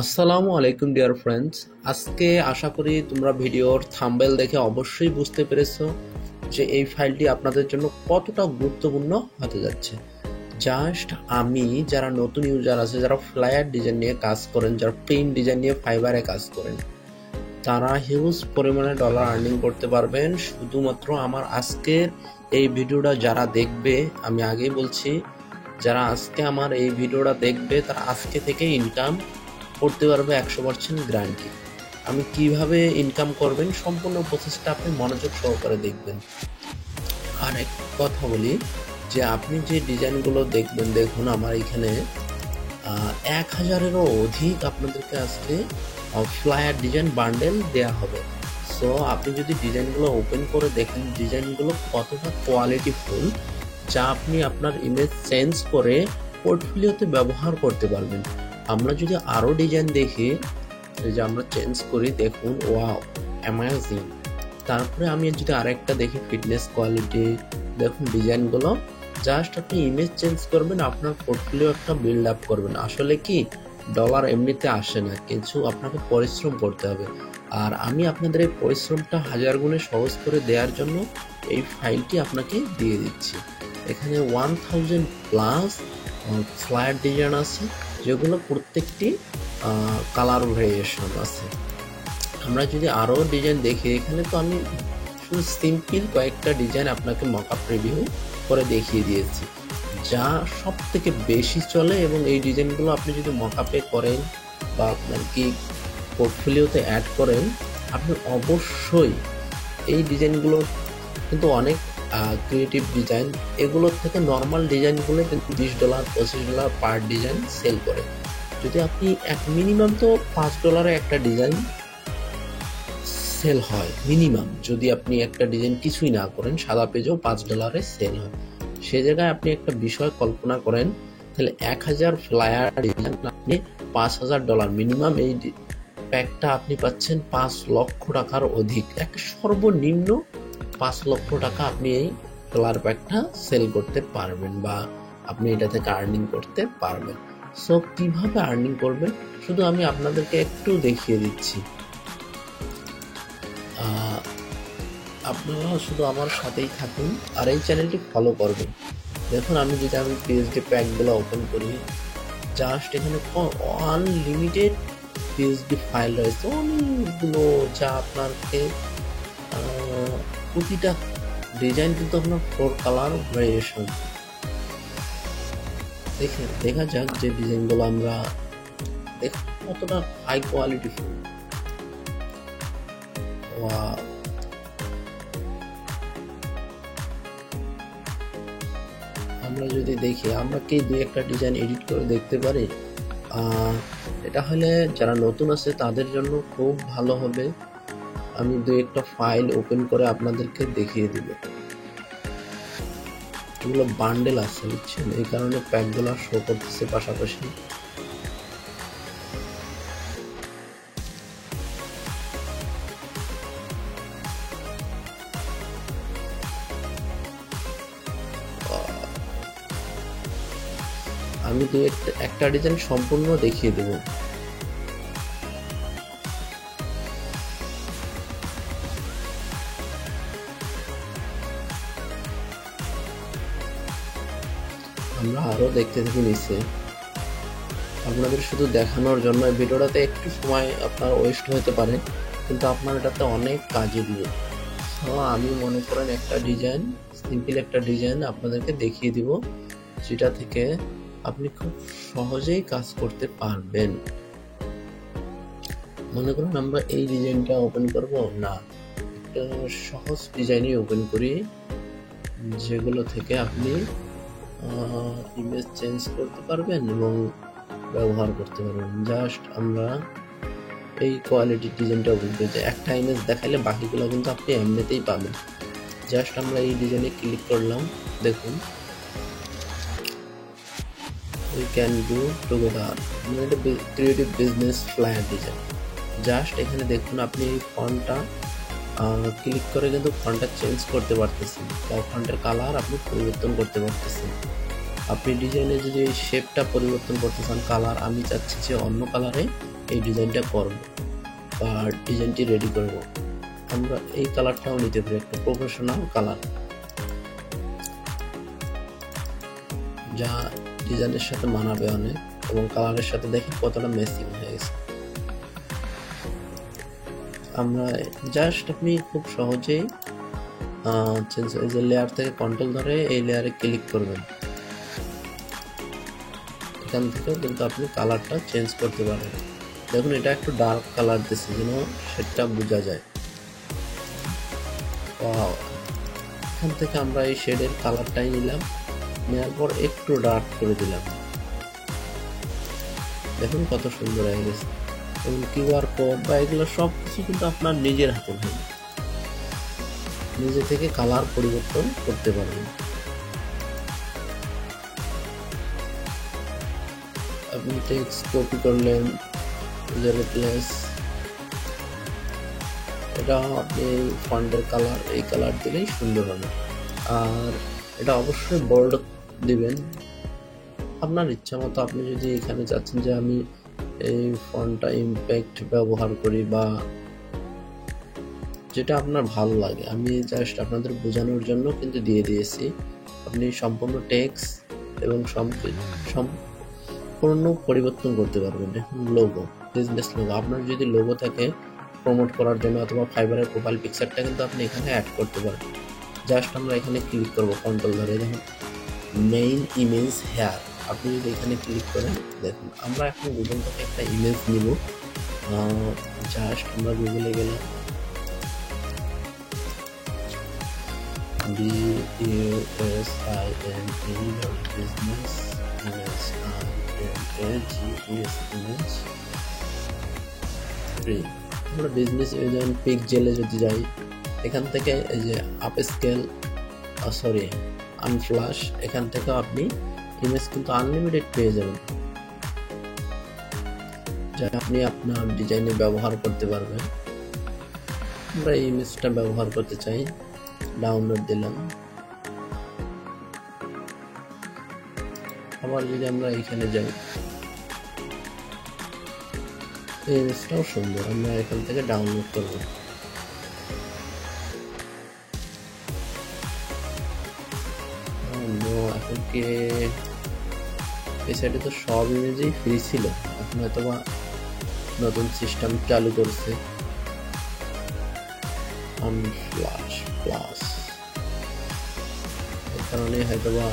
আসসালামু আলাইকুম dear friends. আজকে আশা করি তোমরা ভিডিওর থাম্বনেল দেখে অবশ্যই বুঝতে পেরেছো যে এই ফাইলটি আপনাদের জন্য কতটা গুরুত্বপূর্ণ হতে যাচ্ছে। জাস্ট আমি যারা নতুন ইউজার আছে, যারা ফ্লায়ার ডিজাইন নিয়ে কাজ করেন, যারা প্রিন্ট ডিজাইন নিয়ে ফাইবারে কাজ করেন, তারা হিউজ পরিমাণে ডলার আর্নিং করতে পারবেন শুধুমাত্র আমার আজকের এই ভিডিওটা যারা দেখবে। আমি আগেই বলছি, যারা আজকে আমার এই ভিডিওটা দেখবে তারা আজকে থেকে ইনকাম করতে পারবে 100% গ্যারান্টি। আমি কিভাবে ইনকাম করবেন সম্পূর্ণ প্রসেসটা আপনি মনোযোগ সহকারে দেখবেন। আর এক কথা বলি যে আপনি যে ডিজাইনগুলো দেখবেন, দেখুন আমার এখানে 1000-এরও অধিক আপনাদেরকে আজকে ফ্লায়ার ডিজাইন বান্ডেল দেয়া হবে। সো আপনি যদি ডিজাইনগুলো ওপেন করে দেখেন ডিজাইনগুলো কতটা কোয়ালিটিফুল, যা আপনি আপনার ইমেজ চেঞ্জ করে পোর্টফোলিওতে ব্যবহার করতে পারবেন। আমরা যদি আরও ডিজাইন দেখি, যে আমরা চেঞ্জ করি, দেখুন ওয়াও অ্যামেজিং। তারপরে আমি যদি আরেকটা দেখি ফিটনেস কোয়ালিটি, দেখুন ডিজাইনগুলো জাস্ট আপনি ইমেজ চেঞ্জ করবেন, আপনার পোর্টফোলিও একটা বিল্ড আপ করবেন। আসলে কি ডলার এমনিতে আসে না, কিছু আপনাকে পরিশ্রম করতে হবে। আর আমি আপনাদের এই পরিশ্রমটা 1000 গুণে সহজ করে দেওয়ার জন্য এই ফাইলটি আপনাকে দিয়ে দিচ্ছি। এখানে 1000+ ফ্লায়ার ডিজাইন আছে, যেগুলো প্রত্যেকটি কালার ভেরিয়েশন আছে। আমরা যদি আরও ডিজাইন দেখি, এখানে তো আমি শুধু সিম্পল কয়েকটা ডিজাইন আপনাকে মকআপ রিভিউ করে দেখিয়ে দিয়েছি, যা সব থেকে বেশি চলে। এবং এই ডিজাইনগুলো আপনি যদি মকআপে করেন বা আপনার কি পোর্টফোলিওতে অ্যাড করেন, আপনি অবশ্যই এই ডিজাইনগুলো কিন্তু অনেক ক্রিয়েটিভ ডিজাইন, এগুলোর থেকে নর্মাল ডিজাইনগুলো কিন্তু $20 $25 পার ডিজাইন সেল করে। যদি আপনি মিনিমাম তো $5 একটা ডিজাইন সেল হয় মিনিমাম, যদি আপনি একটা ডিজাইন কিছুই না করেন, সাদা পেজেও $5 সেল হয়। সে জায়গায় আপনি একটা বিষয় কল্পনা করেন, তাহলে 1000 ফ্লায়ার ডিজাইন আপনি $5000 মিনিমাম। এই প্যাকটা আপনি পাচ্ছেন 5 লক্ষ টাকার অধিক, এক সর্বনিম্ন 5 লক্ষ টাকা আপনি এই ফ্লায়ার প্যাকটা সেল করতে পারবেন, বা আপনি এটা থেকে আর্নিং করতে পারবেন। সো কিভাবে আর্নিং করবেন শুধু আমি আপনাদেরকে একটু দেখিয়ে দিচ্ছি। আপনারা শুধু আমার সাথেই থাকুন আর এই চ্যানেলটি ফলো করবেন। দেখুন আমি পিএইচডি প্যাকগুলো ওপেন করি, জাস্ট এখানে আনলিমিটেড পিএইচডি ফাইল রয়েছে অনেকগুলো, যা আপনাকে প্রতিটা ডিজাইন কিন্তু আপনার 4 কালার ভেরিয়েশন। দেখা যাক যে ডিজাইনগুলো আমরা কতটা হাই কোয়ালিটি ফুল। আমরা যদি দেখি, আমরা কি দুই একটা ডিজাইন এডিট করে দেখতে পারি। এটা হলে যারা নতুন আছে তাদের জন্য খুব ভালো হবে। আমি দুই একটা ফাইল ওপেন করে আপনাদেরকে দেখিয়ে দিব। এগুলো বান্ডেল আছে বুঝছেন, এই কারণে প্যাকগুলো শো করতেছে পাশাপাশি। আমি একটা ডিজাইন সম্পূর্ণ দেখিয়ে দেব। আমরা আরো দেখতে থাকি নিচে, আপনাদের শুধু দেখানোর জন্য। ভিডিওটাতে একটু সময় আপনার ওয়েস্ট হতে পারে, কিন্তু আপনার এটাতে অনেক কাজে দিবে। তো আমি মনে করেন একটা ডিজাইন, সিম্পল একটা ডিজাইন আপনাদেরকে দেখিয়ে দিব, যেটা থেকে আপনি খুব সহজেই কাজ করতে পারবেন। মনে করুন আমরা এই ডিজাইনটা ওপেন করব না, একটা সহজ ডিজাইনই ওপেন করি, যেগুলো থেকে আপনি ইমেজ চেঞ্জ করতে পারবেন এবং ব্যবহার করতে পারবেন। জাস্ট আমরা এই কোয়ালিটির ডিজাইনটা ওপেন করি, একটা ইমেজ দেখাইলে বাকিগুলো কিন্তু আপনি এমনিতেই পাবেন। জাস্ট আমরা এই ডিজাইনে ক্লিক করলাম, দেখুন we can do together, এটা creative business flyer design. Just এখানে দেখুন আপনি এই ফন্টটা ক্লিক করে কিন্তু ফন্টটা চেঞ্জ করতে পারতেছেন, বা ফন্টের কালার আপনি পরিবর্তন করতে পারতেছেন। আপনি ডিজাইনে যদি এই শেপটা পরিবর্তন করতে চান, কালার আমি চাচ্ছি যে অন্য কালারে, এই ডিজাইনটা করব বা ডিজাইনটি রেডি করব, আমরা এই কালারটাও নিতে পারি, একটা প্রফেশনাল কালার যা ডিজাইনের সাথে মানাবে অনেক এবং কালারের সাথে দেখি কতটা ম্যাচিং হয়ে গেছে। আমরা জাস্ট আপনি খুব সহজেই এই যে লেয়ার থেকে কন্ট্রোল ধরে এই লেয়ারে ক্লিক করবেন, এখান থেকে কিন্তু আপনি কালারটা চেঞ্জ করতে পারেন। দেখুন এটা একটু ডার্ক কালার দিচ্ছে যেন সেটা বোঝা যায়। এখান থেকে আমরা এই শেডের কালারটাই নিলাম, নেওয়ার পর একটু ডার্ক করে দিলাম, দেখুন কত সুন্দর হয়ে গেছে। এবং কিউআর কোড বা এগুলো সব কিছু কিন্তু আপনার নিজের হাতে হবে, নিজে থেকে কালার পরিবর্তন করতে পারবেন। আপনি টেক্সট কপি করলেন, রিপ্লেস, এটা আপনি ফন্টের কালার এই কালার দিলেই সুন্দর হবে। আর এটা অবশ্যই বোল্ড দিবেন আপনার ইচ্ছা মতো। আপনি যদি এখানে চাচ্ছেন যে আমি এই ফন্টটা ইম্প্যাক্ট ব্যবহার করি বা যেটা আপনার ভালো লাগে, আমি জাস্ট আপনাদের বোঝানোর জন্য কিন্তু দিয়ে দিয়েছি। আপনি সম্পূর্ণ টেক্সট এবং সম্পূর্ণ পরিবর্তন করতে পারবেন। দেখুন লোগো, বিজনেস লোগো, আপনার যদি লোগো থাকে প্রমোট করার জন্য অথবা ফাইবারের প্রোফাইল পিকচারটা কিন্তু আপনি এখানে অ্যাড করতে পারেন। জাস্ট আমরা এখানে ক্লিক করব কন্ট্রোল ধরে, দেখুন মেইন ইমেজ হেয়ার, আপনি যদি এখানে ক্লিক করেন দেখুন আমরা এখন গুগল থেকে একটা ইমেজ নিব। জাস্ট আমরা গুগলে গেলাম, বিএসআইএনই বিজনেস ইমেজ ফ্রি। আমরা বিজনেস যেমন পিকজেলে যদি যাই, এখান থেকে এই যে আপ স্কেল আনফ্লাশ, এখান থেকে আপনি ইমেজ কিন্তু আনলিমিটেড পেয়ে যাবেন, যা আপনি আপনার ডিজাইনে ব্যবহার করতে পারবেন। আমরা এই ইমেজটা ব্যবহার করতে চাই, ডাউনলোড দিলাম। আবার যদি আমরা এখানে যাই, এই ইমেজটাও সুন্দর, আমরা এখান থেকে ডাউনলোড করব। এখন কি এই সাইডে তো সব ইমেজই ফ্রি ছিল, এখন হয়তো বা নতুন সিস্টেম চালু করছে আনফ্লাশ প্লাস, এর কারণে হয়তো বা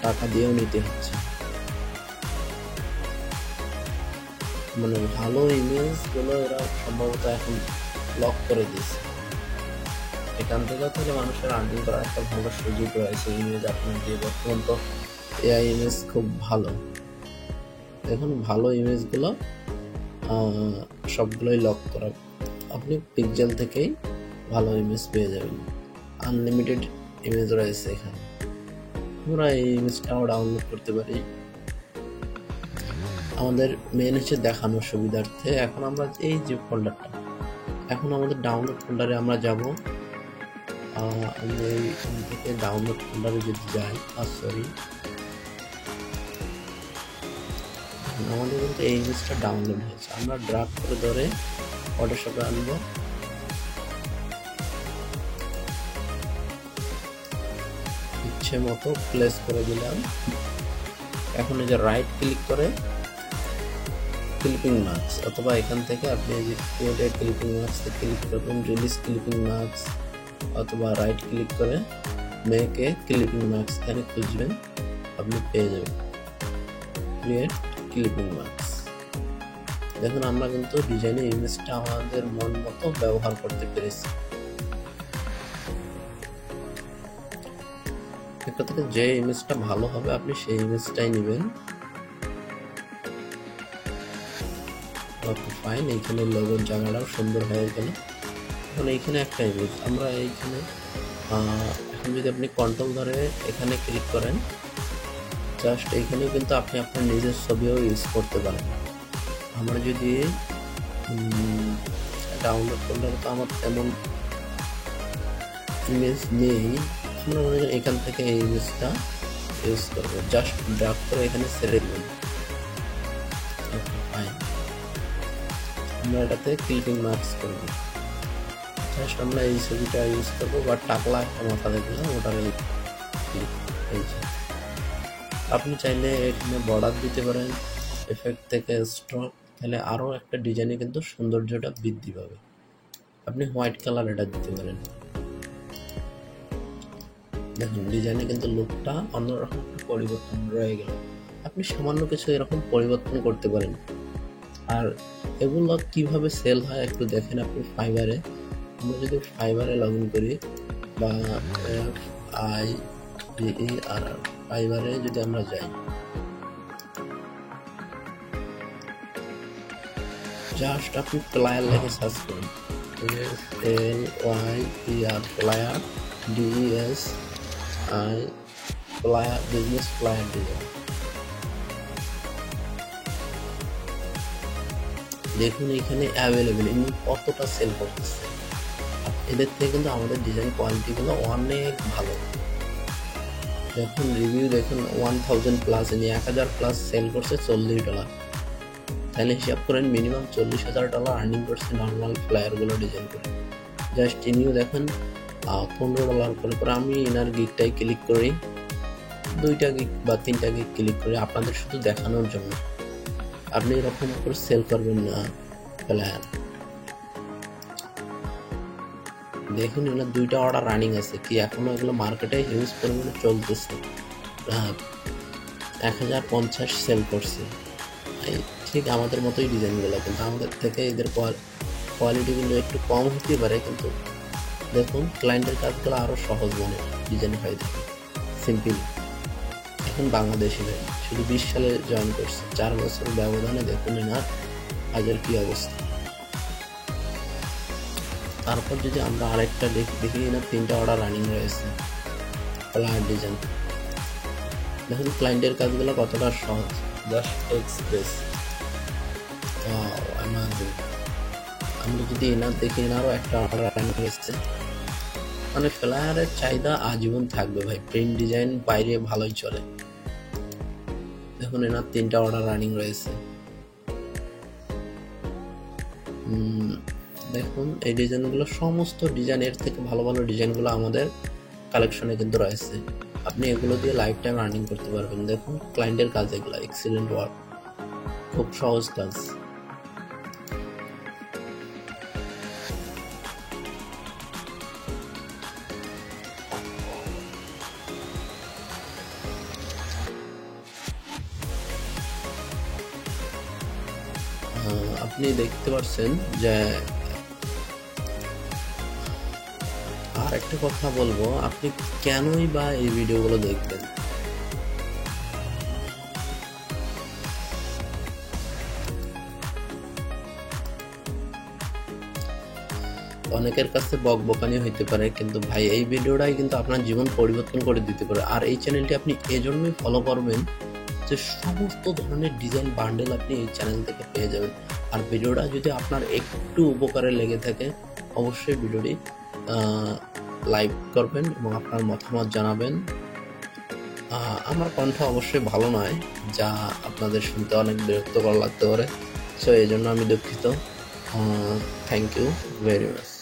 টাকা দিয়েও নিতে হচ্ছে। মানে ভালো ইমেজ গুলো এরা সম্ভবত এখন লক করে দিয়েছে, এখান থেকে তাহলে মানুষের আর্নিং করার একটা ভালো সুযোগ রয়েছে। ইমেজ আপনার দিয়ে বর্তমান তো এআই ইমেজ খুব ভালো, দেখুন ভালো ইমেজগুলো সবগুলোই লক করা, আপনি পিক্সেল থেকেই ভালো ইমেজ পেয়ে যাবেন, আনলিমিটেড ইমেজ রয়েছে এখানে। আমরা এই ইমেজটাও ডাউনলোড করতে পারি, আমাদের মেন হচ্ছে দেখানোর সুবিধার্থে। এখন আমরা এই যে ফোল্ডারটা, এখন আমাদের ডাউনলোড ফোল্ডারে আমরা যাব। আমি এইখান থেকে ডাউনলোড ফোল্ডারে যদি যাই, আমাদের কিন্তু এই ইমেজটা ডাউনলোড হয়েছে, আমরা ড্রাগ করে ধরে ফটোশপে আনবো। ইচ্ছে মতো প্লেস করে দিলাম। এখন এই যে রাইট ক্লিক করে ক্লিপিং মার্কস, অথবা এখান থেকে আপনি এই যে ক্রিয়েটেড ক্লিপিং মার্কস ক্লিক করবেন, রিলিজ ক্লিপিং মার্কস, অথবা রাইট ক্লিক করে মেকে ক্লিপিং মার্কস এখানে খুঁজবেন, আপনি পেয়ে যাবেন ক্রিয়েট ক্লিপিং মার্কস। দেখুন আমরা কিন্তু ডিজাইনের ইমেজটা আমাদের মন মতো ব্যবহার করতে পেরেছি। একটা থেকে যে ইমেজটা ভালো হবে আপনি সেই ইমেজটাই নেবেন। ফাইন, এইখানে লোগোর জায়গাটাও সুন্দর হয়ে গেল। এখন এইখানে একটা ইমেজ আমরা এইখানে এখন যদি আপনি কন্ট্রোল ধরে এখানে ক্লিক করেন, জাস্ট এইখানে কিন্তু আপনি আপনার নিজের ছবিও ইউজ করতে পারেন। আমরা যদি ডাউনলোড করলে তো আমার তেমন ইমেজ নেই, আমরা মনে করি এখান থেকে এই ইমেজটা ইউজ করবো, জাস্ট ড্রাগ করে এখানে ছেড়ে দেবেন। ফাইন, আমরা এটাতে ক্লিপিং মার্কস করব। জাস্ট আমরা এই ছবিটা ইউজ করবো, বা টাকলা একটা মাথা দেখলে ওটার এই যে। আপনি চাইলে এখানে বর্ডার দিতে পারেন, এফেক্ট থেকে স্ট্রোক, তাহলে আরও একটা ডিজাইনে কিন্তু সৌন্দর্যটা বৃদ্ধি পাবে। আপনি হোয়াইট কালার এটা দিতে পারেন। দেখুন ডিজাইনে কিন্তু লুকটা অন্যরকম একটা পরিবর্তন রয়ে গেল। আপনি সামান্য কিছু এরকম পরিবর্তন করতে পারেন। আর এগুলো কিভাবে সেল হয় একটু দেখেন আপনি ফাইবারে। আমরা যদি ফাইবারে লগ ইন করি, বা FIBER ফাইবারে যদি আমরা যাই, জাস্ট আপনি প্লায়ার লেখে সার্চ করুন, FLYER plier, DESI plier, business plier design. দেখুন এখানে অ্যাভেলেবেল কতটা সেল করতেছে। এদের থেকে কিন্তু আমাদের ডিজাইন কোয়ালিটিগুলো অনেক ভালো। দেখুন রিভিউ দেখুন, 1000+ 1000+ সেল করছে $40। তাহলে হিসাব করেন মিনিমাম $40,000 আর্নিং করছে নর্মাল ফ্লায়ারগুলো ডিজাইন করে। জাস্ট ইনিও দেখেন $15 করে করে। আমি ইনার গিকটাই ক্লিক করি, 2টা গিক বা 3টা গিক ক্লিক করি আপনাদের শুধু দেখানোর জন্য। আপনি এরকম করে সেল করবেন না ফ্লায়ার। দেখুন এগুলো 2টা অর্ডার রানিং আছে, কি এখনো এগুলো মার্কেটে হিউজ পরিমাণে চলতেছে। 1050 সেল করছে। ঠিক আমাদের মতোই ডিজাইনগুলো, কিন্তু আমাদের থেকে এদের কোয়ালিটিগুলো একটু কম হতে পারে, কিন্তু দেখুন ক্লায়েন্টের কাজগুলো আরও সহজ মনে ডিজাইন হয়ে থাকে, সিম্পল। এখন বাংলাদেশি নেই, শুধু 20 সালে জয়েন করছে, 4 বছর ব্যবধানে দেখুন এনার কাজের কি অবস্থা। তারপর যদি আমরা আরেকটা দেখি না, 3টা অর্ডার রানিং রয়েছে ফ্লায়ার ডিজাইন। দেখুন ক্লায়েন্টের কাজগুলো কতটা সহজ, জাস্ট এক্সপ্রেস। আমরা যদি এনার দেখি, এনারও একটা অর্ডার রানিং এসছে। মানে ফ্লায়ারের চাহিদা আজীবন থাকবে ভাই, প্রিন্ট ডিজাইন বাইরে ভালোই চলে। দেখুন এনার 3টা অর্ডার রানিং রয়েছে। দেখুন এই ডিজাইনগুলো, সমস্ত ডিজাইনের থেকে ভালো ভালো ডিজাইনগুলো আমাদের কালেকশনে কিন্তু রয়েছে। আপনি এগুলো দিয়ে লাইফ টাইম আর্নিং করতে পারবেন। দেখুন ক্লায়েন্টের কাজ এগুলো এক্সিলেন্ট ওয়ার্ক, খুব সহজ কাজ। আপনি দেখতে পাচ্ছেন যে, আর একটা কথা বলবো, আপনি কেনই বা এই ভিডিওগুলো দেখবেন? অনেকের কাছে বকবকানি হইতে পারে, কিন্তু ভাই এই ভিডিওটাই কিন্তু আপনার জীবন পরিবর্তন করে দিতে পারে। আর এই চ্যানেলটি আপনি এজন্যই ফলো করবেন যে সমস্ত ধরনের ডিজাইন বান্ডেল আপনি এই চ্যানেল থেকে পেয়ে যাবেন। আর ভিডিওটা যদি আপনার একটু উপকারে লেগে থাকে, অবশ্যই ভিডিওটি লাইক করবেন এবং আপনার মতামত জানাবেন। আমার কণ্ঠ অবশ্যই ভালো নয়, যা আপনাদের শুনতে অনেক বিরক্তকর লাগতে পারে, সো এই জন্য আমি দুঃখিত। Thank you very much.